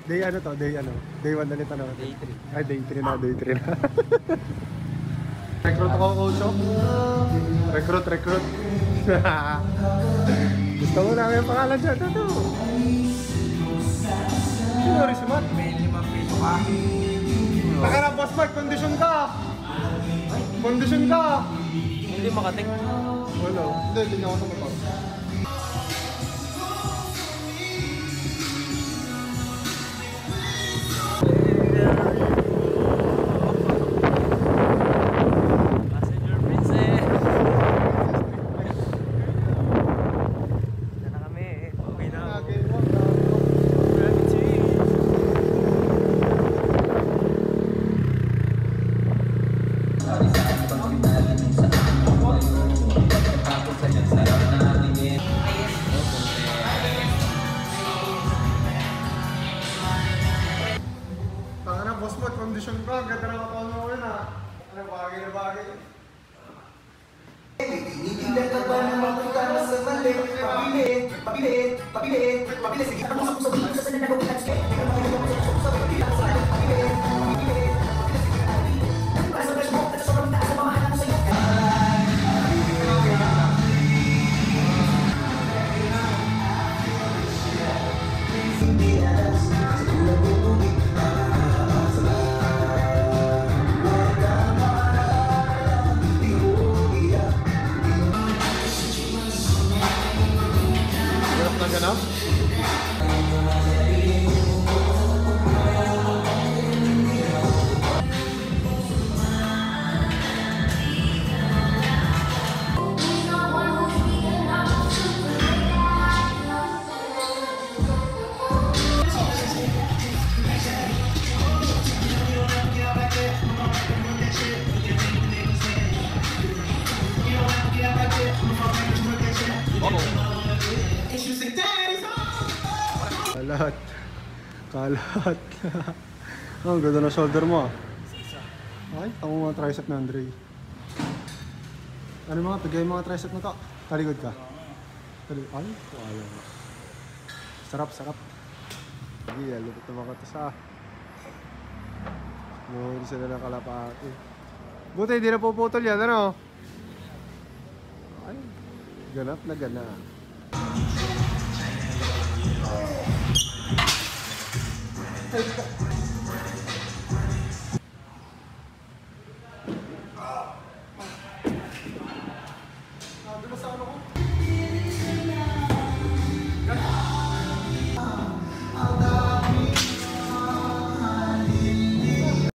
Day ano to? Day ano? Day 1 na nito, ano? Day 3. Ay, day 3 na, day 3 na. Recruit ako, coach. Recruit. Gusto mo namin yung pangalan dyan. Ano? Sino rin si Matt? May 5 peso ka. Taka na, boss Mark, kondisyon ka! Kondisyon ka! Hindi makating. Wala. Hindi, tingnan ko sa motor. Passenger princess. Yan na kami. Okay na. Taka na, boss Mark, kondisyon ka. Ang ganda na katawan mo rin ha. Ano, bagay na bagay. Tinitingnan ka ba ng mga kama sa mali? Pabilis. Sige, ako sa puso, sa sanay na gawin at skate. Teka, makikita ko sa pagkita ko sa akin. Pabilis. Para sa fresh mo, at sa sobrang taas na pamahalan ko sa'yo. Ganap na ganap. Kalat. Oh, ang ganda ng shoulder mo ah. Ay, tamo mga tricep na Andre. Ano mga, pigay mga tricep na to? Taligod ka. Ay, ayaw. Sarap. Sige, lupit naman ka to sa... Muhuli sila ng kalapati. Buti, hindi na puputol yan, ano? Ay, ganap na ganap. Ay,